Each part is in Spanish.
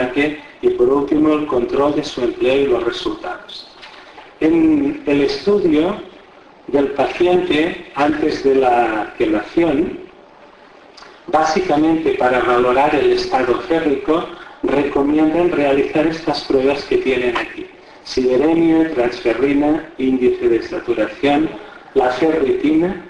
trasplante y por último el control de su empleo y los resultados. En el estudio del paciente antes de la quelación, básicamente para valorar el estado férrico, recomiendan realizar estas pruebas que tienen aquí: sideremia, transferrina, índice de saturación, la ferritina,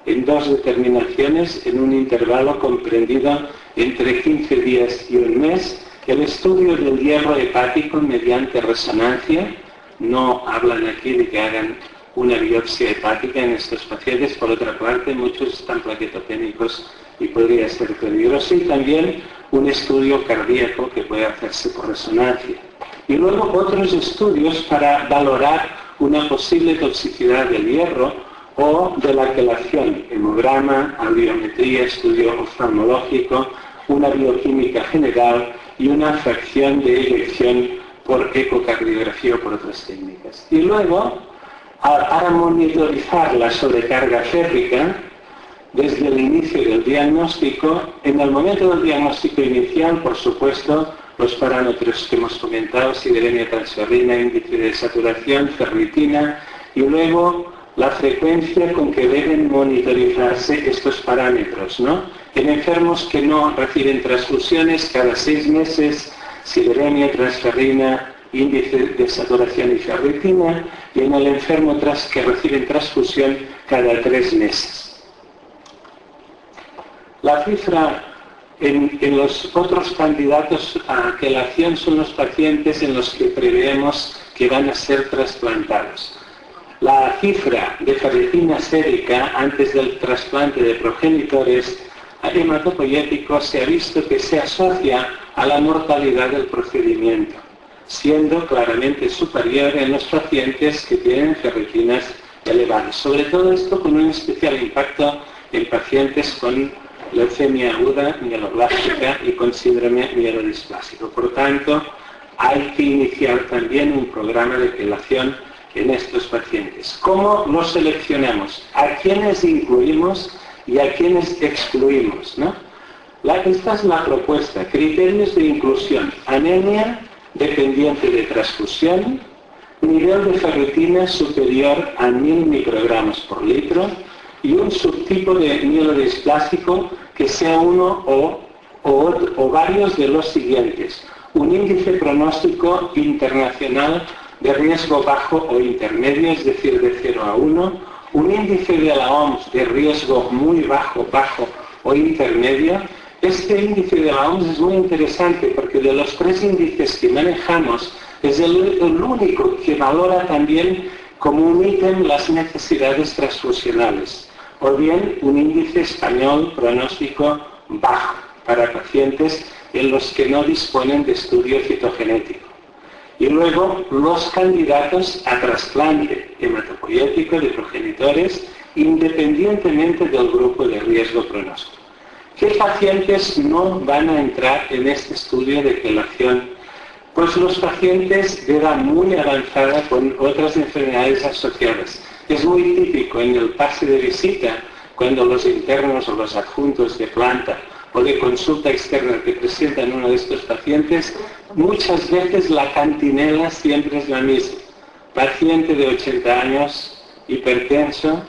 en 2 determinaciones en un intervalo comprendido entre 15 días y un mes, el estudio del hierro hepático mediante resonancia. No hablan aquí de que hagan una biopsia hepática en estos pacientes, por otra parte muchos están plaquetoténicos y podría ser peligroso, y también un estudio cardíaco que puede hacerse por resonancia. Y luego otros estudios para valorar una posible toxicidad del hierro o de la quelación: hemograma, audiometría, estudio oftalmológico, una bioquímica general y una fracción de eyección por ecocardiografía o por otras técnicas. Y luego, para monitorizar la sobrecarga férrica, desde el inicio del diagnóstico, en el momento del diagnóstico inicial, por supuesto, los parámetros que hemos comentado: sideremia, transferrina, índice de saturación, ferritina, y luego la frecuencia con que deben monitorizarse estos parámetros, ¿no? En enfermos que no reciben transfusiones, cada 6 meses, sideremia, transferrina, índice de saturación y ferritina, y en el enfermo que reciben transfusión cada 3 meses. La cifra en los otros candidatos a quelación son los pacientes en los que preveemos que van a ser trasplantados. La cifra de ferritina sérica antes del trasplante de progenitores hematopoyéticos se ha visto que se asocia a la mortalidad del procedimiento, siendo claramente superior en los pacientes que tienen ferritinas elevadas. Sobre todo esto con un especial impacto en pacientes con leucemia aguda mieloblástica y con síndrome mielodisplásico. Por tanto, hay que iniciar también un programa de quelación en estos pacientes. ¿Cómo los seleccionamos? ¿A quiénes incluimos y a quiénes excluimos, ¿no? Esta es la propuesta. Criterios de inclusión: anemia dependiente de transfusión, nivel de ferritina superior a 1000 microgramos por litro y un subtipo de mielodisplásico que sea uno o varios de los siguientes: un índice pronóstico internacional de riesgo bajo o intermedio, es decir, de 0 a 1, un índice de la OMS de riesgo muy bajo, bajo o intermedio. Este índice de la OMS es muy interesante porque de los 3 índices que manejamos es el único que valora también como un ítem las necesidades transfusionales, o bien un índice español pronóstico bajo para pacientes en los que no disponen de estudio citogenético. Y luego los candidatos a trasplante hematopoyético de progenitores independientemente del grupo de riesgo pronóstico. ¿Qué pacientes no van a entrar en este estudio de quelación? Pues los pacientes de edad muy avanzada con otras enfermedades asociadas. Es muy típico en el pase de visita, cuando los internos o los adjuntos de planta o de consulta externa que presentan uno de estos pacientes, muchas veces la cantinela siempre es la misma. Paciente de 80 años, hipertenso,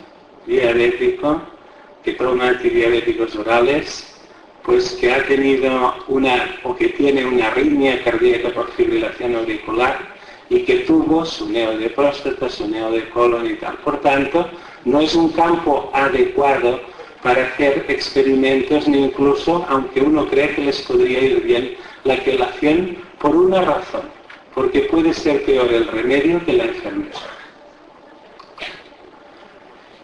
diabético, que toma antidiabéticos orales, pues que ha tenido o que tiene una arritmia cardíaca por fibrilación auricular y que tuvo su neo de próstata, su neo de colon y tal. Por tanto, no es un campo adecuado para hacer experimentos, ni incluso, aunque uno cree que les podría ir bien, la quelación, por una razón, porque puede ser peor el remedio que la enfermedad.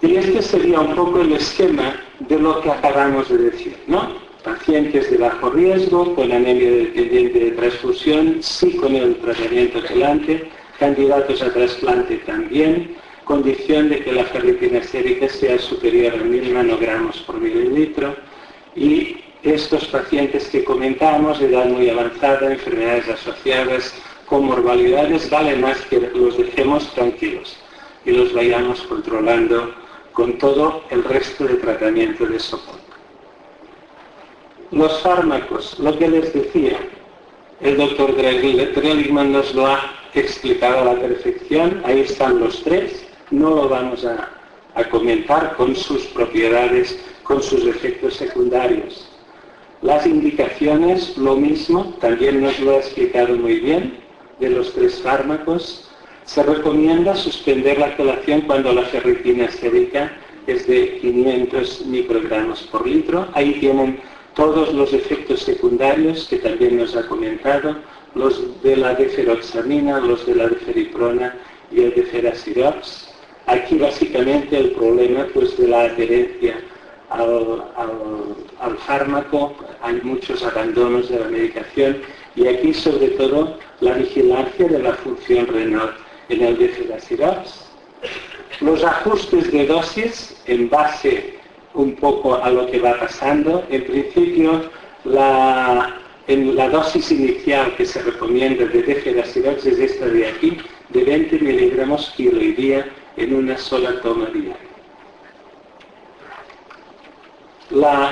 Y este sería un poco el esquema de lo que acabamos de decir, ¿no? Pacientes de bajo riesgo, con anemia dependiente de transfusión, sí con el tratamiento quelante, candidatos a trasplante también, condición de que la ferritina sérica sea superior a 1000 nanogramos por mililitro, y estos pacientes que comentamos, de edad muy avanzada, enfermedades asociadas, comorbilidades, vale más que los dejemos tranquilos y los vayamos controlando con todo el resto de tratamiento de soporte. Los fármacos, lo que les decía, El doctor Dreligman nos lo ha explicado a la perfección. Ahí están los tres. No lo vamos a comentar con sus propiedades, con sus efectos secundarios. Las indicaciones, lo mismo, también nos lo ha explicado muy bien, de los tres fármacos. Se recomienda suspender la colación cuando la ferritina sérica es de 500 microgramos por litro. Ahí tienen todos los efectos secundarios que también nos ha comentado, los de la deferoxamina, los de la deferiprona y el deferasirox. Aquí básicamente el problema pues de la adherencia al fármaco, hay muchos abandonos de la medicación y aquí sobre todo la vigilancia de la función renal en el deferasirox. Los ajustes de dosis en base un poco a lo que va pasando. En principio, en la dosis inicial que se recomienda de deferasirox es esta de aquí, de 20 miligramos kilo y día en una sola toma diaria.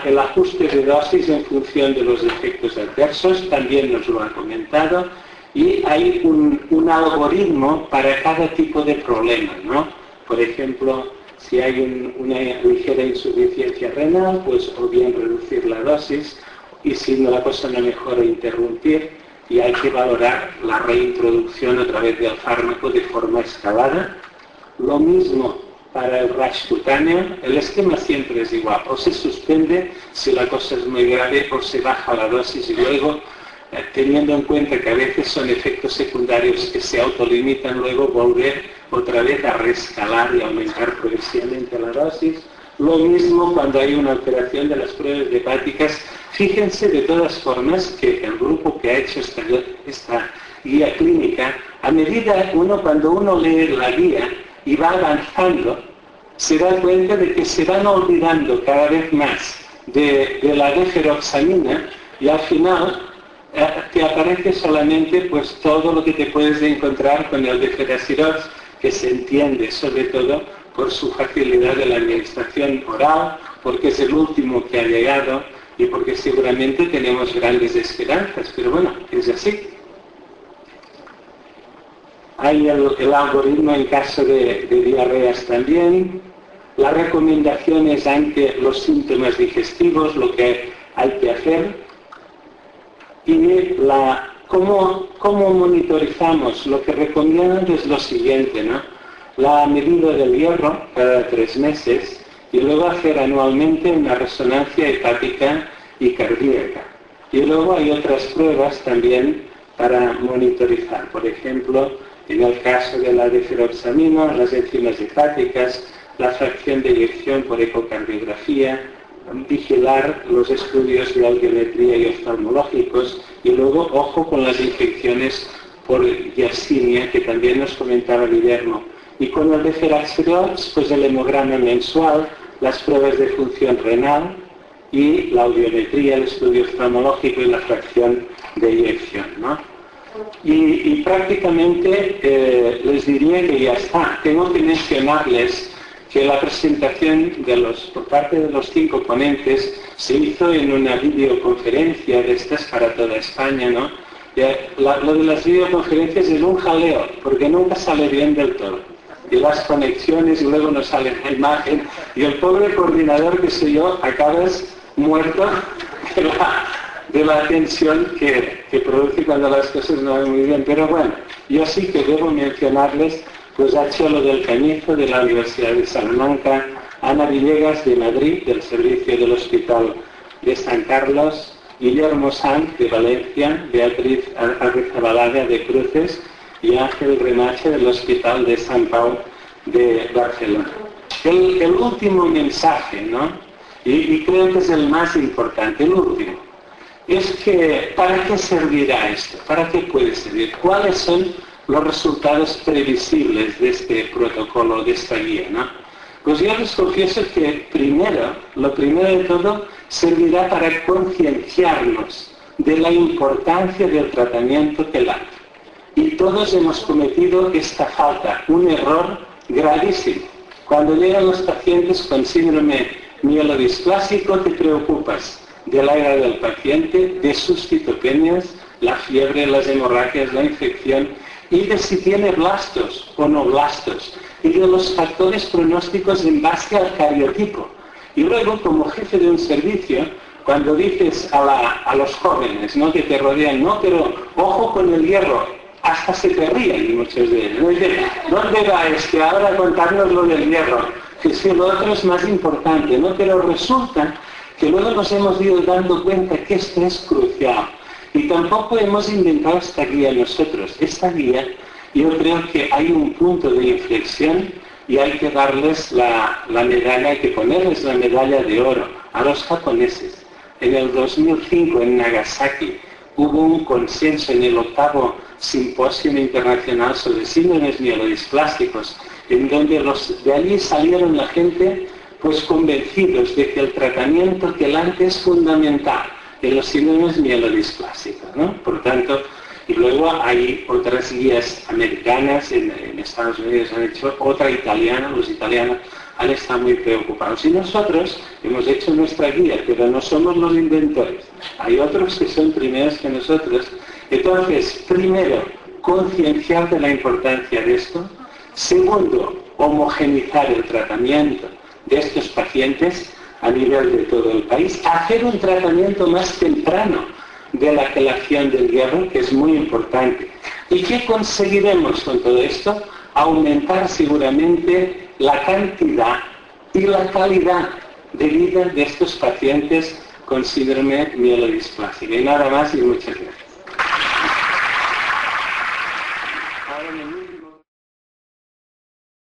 El ajuste de dosis en función de los efectos adversos también nos lo ha comentado y hay un algoritmo para cada tipo de problema, ¿no? Por ejemplo, si hay una ligera insuficiencia renal, pues o bien reducir la dosis y si la cosa no mejora, interrumpir, y hay que valorar la reintroducción a través del fármaco de forma escalada. Lo mismo para el rash cutáneo, el esquema siempre es igual, o se suspende si la cosa es muy grave o se baja la dosis y luego, teniendo en cuenta que a veces son efectos secundarios que se autolimitan, luego volver otra vez a reescalar y aumentar progresivamente la dosis. Lo mismo cuando hay una alteración de las pruebas hepáticas. Fíjense de todas formas que el grupo que ha hecho esta guía clínica, a medida cuando uno lee la guía y va avanzando, se da cuenta de que se van olvidando cada vez más de la deferoxamina y al final te aparece solamente pues todo lo que te puedes encontrar con el deferasirox, que se entiende sobre todo por su facilidad de la administración oral, porque es el último que ha llegado y porque seguramente tenemos grandes esperanzas, pero bueno, es así. Hay el algoritmo en caso de diarreas también. Las recomendaciones ante los síntomas digestivos, lo que hay que hacer. Y cómo monitorizamos. Lo que recomiendan es lo siguiente, ¿no? La medida del hierro cada 3 meses y luego hacer anualmente una resonancia hepática y cardíaca. Y luego hay otras pruebas también para monitorizar. Por ejemplo, en el caso de la deferoxamina, las enzimas hepáticas, la fracción de eyección por ecocardiografía, vigilar los estudios de audiometría y oftalmológicos y luego, ojo con las infecciones por yersinia, que también nos comentaba Guillermo. Y con el deferasirox, pues el hemograma mensual, las pruebas de función renal y la audiometría, el estudio oftalmológico y la fracción de eyección, ¿no? Y prácticamente les diría que ya está. Tengo que mencionarles que la presentación por parte de los 5 ponentes se hizo en una videoconferencia de estas para toda España, ¿no? Lo de las videoconferencias es un jaleo, porque nunca sale bien del todo. Y las conexiones y luego no sale la imagen. Y el pobre coordinador, que soy yo, acabas muerto de la tensión que produce cuando las cosas no van muy bien. Pero bueno, yo sí que debo mencionarles pues a Chelo del Cañizo, de la Universidad de Salamanca, Ana Villegas, de Madrid, del servicio del Hospital de San Carlos, Guillermo Sanz, de Valencia, Beatriz Arrizabalaga, de Cruces, y Ángel Remache, del Hospital de Sant Pau, de Barcelona. El último mensaje, ¿no? Y creo que es el más importante, el último, es que ¿para qué servirá esto? ¿Para qué puede servir? ¿Cuáles son los resultados previsibles de este protocolo, de esta guía, ¿no? Pues yo les confieso que lo primero de todo, servirá para concienciarnos de la importancia del tratamiento telar. Y todos hemos cometido esta falta, un error gravísimo. Cuando llegan los pacientes con síndrome mielodisplásico, te preocupas de la edad del paciente, de sus citopenias, la fiebre, las hemorragias, la infección, y de si tiene blastos o no blastos, y de los factores pronósticos en base al cariotipo. Y luego, como jefe de un servicio, cuando dices a los jóvenes, ¿no?, que te rodean, no, pero ojo con el hierro, hasta se te ríen muchos de ellos. ¿Dónde va ahora a contarnos lo del hierro? Que si lo otro es más importante, ¿no? Pero resulta que luego nos hemos ido dando cuenta que esto es crucial. Y tampoco hemos inventado esta guía nosotros. Esta guía, yo creo que hay un punto de inflexión y hay que darles la medalla, hay que ponerles la medalla de oro a los japoneses. En el 2005 en Nagasaki hubo un consenso en el 8º Simposio Internacional sobre Síndromes Mielodisplásticos, en donde de allí salieron la gente pues convencidos de que el tratamiento quelante es fundamental en los síndromes mielodisplásicos, ¿no? Por tanto, y luego hay otras guías americanas, en Estados Unidos han hecho otra italiana, los italianos han estado muy preocupados. Y nosotros hemos hecho nuestra guía, pero no somos los inventores. Hay otros que son primeros que nosotros. Entonces, primero, concienciar de la importancia de esto. Segundo, homogeneizar el tratamiento de estos pacientes a nivel de todo el país. Hacer un tratamiento más temprano de la quelación del hierro, que es muy importante. ¿Y qué conseguiremos con todo esto? Aumentar seguramente la cantidad y la calidad de vida de estos pacientes con síndrome mielodisplásica. Y nada más y muchas gracias.